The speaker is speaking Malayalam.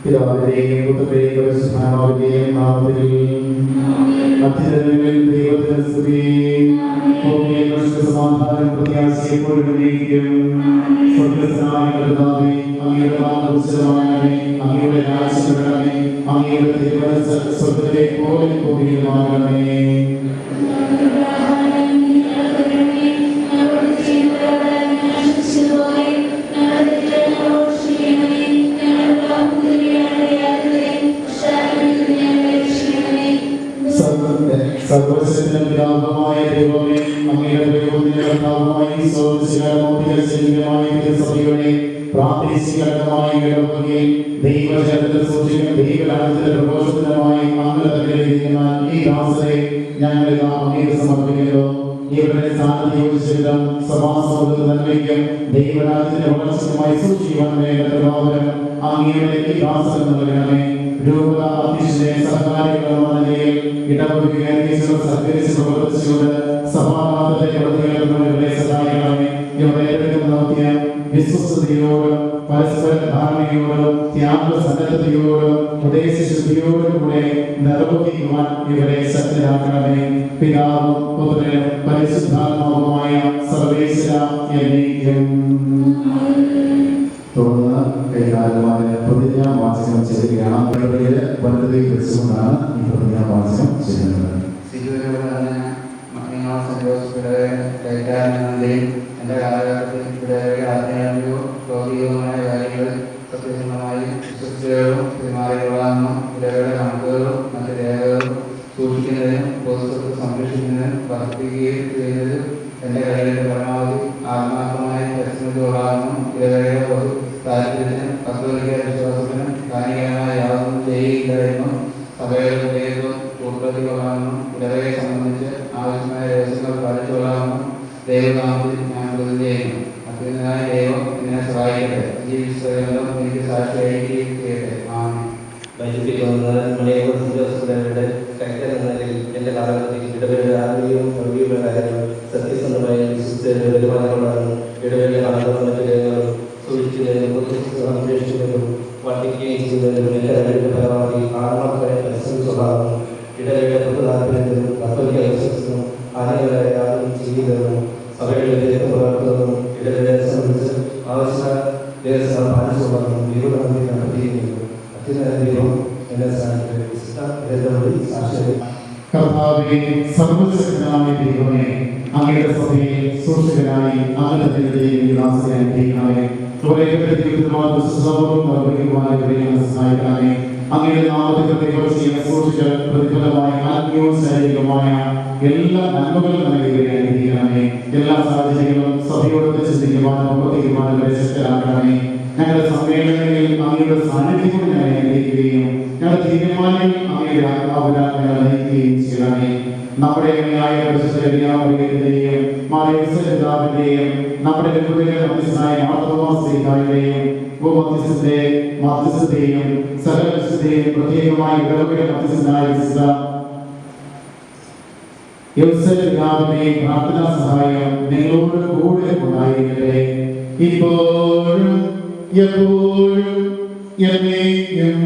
പിതാവിന്റെയും പുത്രന്റെയും പരിശുദ്ധാത്മാവിന്റെയും നാമത്തിൽ അത്യുന്നതങ്ങളിൽ ദൈവത്തിന് സ്തുതി. ഭൂമിയിൽ മനുഷ്യർക്ക് സമാധാനം പ്രത്യാശ എപ്പോഴും ഉന്നയിക്കും. സ്വർഗ്ഗസ്ഥനായ പിതാവേ, അങ്ങയുടെ നാമം ഉച്ചരിക്കണമേ, അങ്ങയുടെ രാജ്യം വരണമേ, അങ്ങയുടെ തിരുമനസ്സ് സ്വർഗ്ഗത്തിലെ പോലെ ഭൂമിയിലുമാകണമേ. സർവശക്തനും പിതാവുമായ ദൈവമേ, അങ്ങയുടെ ദൈവത്തിന്റെ കർത്താവുമായ സഭയുടെ പ്രാദേശികമായി ഇടവകയിൽ ദൈവജനത്തിൽ സൂക്ഷിക്കുന്ന ദൈവരാജ്യത്തിന്റെ പ്രഘോഷത്തിനുമായി അങ്ങ് തന്നിരിക്കുന്ന ഈ ദാസരെ ഞങ്ങൾ അങ്ങേക്ക് സമർപ്പിക്കുന്നു. ഇവരുടെ സ്ഥാനത്ത് യോജിച്ചിട്ടും സമാസമൂഹത്തിൽ നന്മയ്ക്കും ദൈവരാജ്യത്തിന്റെ വളർച്ചയുമായി സൂക്ഷിക്കുവാൻ വേണ്ട പ്രഭാവനം അങ്ങയുടെ ഈ ദാസൻ നൽകണമേ. രൂപ അധ്യക്ഷനെ സഹകാരികളെന്ന നിലയിൽ ഇടവകയെ സഹകരിച്ച് പ്രവർത്തിച്ചുകൊണ്ട് സഭാപാതത്തെ പ്രതികളെ സഹായിക്കണമേ. ഇവരെ നോക്കിയ വിശ്വസ്തയോടും പരസ്പര ധാരണയോടും ത്യാഗസന്നദ്ധതയോടും ഉപദേശശുദ്ധിയോടും കൂടെ നിർവഹിക്കുവാൻ ഇവരെ ശക്തരാക്കണമേ. പിതാവും പുത്രനും പരിശുദ്ധാത്മാവുമായ സർവേശ്വര എന്നേക്കും. തുടർന്ന് കൈകാര്യമായ പ്രതിജ്ഞാവാചകം ചെയ്യുകയാണ്. വനിതയെ വെച്ചുകൊണ്ടാണ് ഈ പ്രതിജ്ഞാവാചകം ചെയ്യുന്നത്. എൻ്റെ കാലഘട്ടത്തിൽ ഇടവകയുടെ ആത്മീയമോ ഭൗതികവുമായ കാര്യങ്ങൾ സത്യസന്ധമായി വിശ്വസിച്ചും പെരുമാറിക്കൊള്ളാമെന്നും ഇടവകയുടെ കണക്കുകളും മറ്റ് രേഖകളും സൂക്ഷിക്കുന്നതിനും പൊതുസ്വത്ത് സംരക്ഷിക്കുന്നതിനും വർദ്ധിപ്പിക്കുകയും ചെയ്യുന്നത് എൻ്റെ കഴിവിൻ്റെ പരമാവധി ആത്മാർത്ഥമായി പരിശ്രമിച്ചുകൊള്ളാമെന്നും ഇടവകയുടെ പൊതു താല്പര്യത്തിനും കത്തോലിക്ക വിശ്വാസത്തിനും ഹാനികരമായ യാതൊന്നും ചെയ്യുകയില്ല എന്നും സഭയുടെ വിധേയത്വം ഉൾപ്പെടുത്തിക്കൊള്ളാമെന്നും ഇടവകയെ സംബന്ധിച്ച് ആവശ്യമായ രഹസ്യങ്ങൾ പാലിച്ചുകൊള്ളാമെന്നും ദൈവനാമത്തിൽ ഞാൻ പ്രതിജ്ഞ ചെയ്യുന്നു. അത്യുന്നതനായ ദൈവം എന്നെ സഹായിക്കട്ടെ. ജീവിതം എനിക്ക് സാക്ഷിയായിരിക്കുകയും ചെയ്യട്ടെ. ആമേൻ. എന്റെ കാലഘട്ടത്തിൽ ഇടവകയുടെ ആത്മീയവും ഭൗതികവുമായ കാര്യങ്ങൾ സത്യസന്ധമായി വിശ്വസിച്ച് പെരുമാറുകൊള്ളാനും ഇടവകയുടെ കണക്കുകളും മറ്റു രേഖകളും സൂക്ഷിക്കുന്നതിനും സംരക്ഷിക്കുന്നതിനും വർദ്ധിക്കുകയും ചെയ്യുന്നതിനും എന്റെ കഴിവിന്റെ പരമാവധി ആത്മാർത്ഥമായി പരിശ്രമിച്ചുകൊള്ളാമെന്നും ഇടവകയുടെ പൊതു താല്പര്യത്തിനും കത്തോലിക്ക വിശ്വാസത്തിനും ഹാനികരമായ യാതൊന്നും ചെയ്യുന്നതിനും സഭയുടെ വിധേയത്വം പുലർത്തുന്നതും ഇടവകയെ സംബന്ധിച്ച് ആവശ്യമായ രഹസ്യങ്ങൾ പാലിച്ചുകൊള്ളാമെന്നും ദൈവനാമത്തിൽ ഞാൻ പ്രതിജ്ഞ. അത്യുന്നത ദൈവം എന്നെ കർത്താവേ, സർവശക്തനായ ദൈവമേ, അങ്ങയുടെ സഭയെ സൂക്ഷികനായി അങ്ങയുടെ അനുഗ്രഹിക്കണമേ. സഹായിക്കണമേ. അങ്ങയുടെ നാമത്തിൽ സൂക്ഷിച്ച് പ്രതിഫലമായ ആത്മീയവും ശാരീരികമായ എല്ലാ നന്മകളും നൽകുകയെ അനുഗ്രഹിക്കണമേ. എല്ലാ സാഹചര്യങ്ങളും സഭയോട് ചിന്തിക്കുവാനും പ്രവർത്തിക്കുവാനും ശക്തരാക്കണമേ. ഞങ്ങളുടെ സമ്മേളനങ്ങളിൽ അങ്ങയുടെ സാന്നിധ്യം ഞങ്ങളെ അനുഗ്രഹിക്കുകയും ഞങ്ങളുടെ തീരുമാനങ്ങളിൽ അങ്ങയുടെ ആത്മാവിനാൽ ഞങ്ങളെ നയിക്കുകയും ചെയ്യണമേ. നമ്മുടെ പരിശുദ്ധന്റെയും മാറിയപിതാവിന്റെയും നമ്മുടെ മധ്യസ്ഥനായ മാർത്തോമാസ്ലീഹായുടെയും മധ്യസ്ഥതയും സകല വിശുദ്ധയും പ്രത്യേകമായി ഇടവകയുടെ മധ്യസ്ഥനായ യൗസേപ്പിതാവിന്റെയും പ്രാർത്ഥനാ സഹായം നിങ്ങളോട് കൂടെ ഉണ്ടായിരിക്കട്ടെ. ഇപ്പോഴും എപ്പോഴും എന്നേക്കും.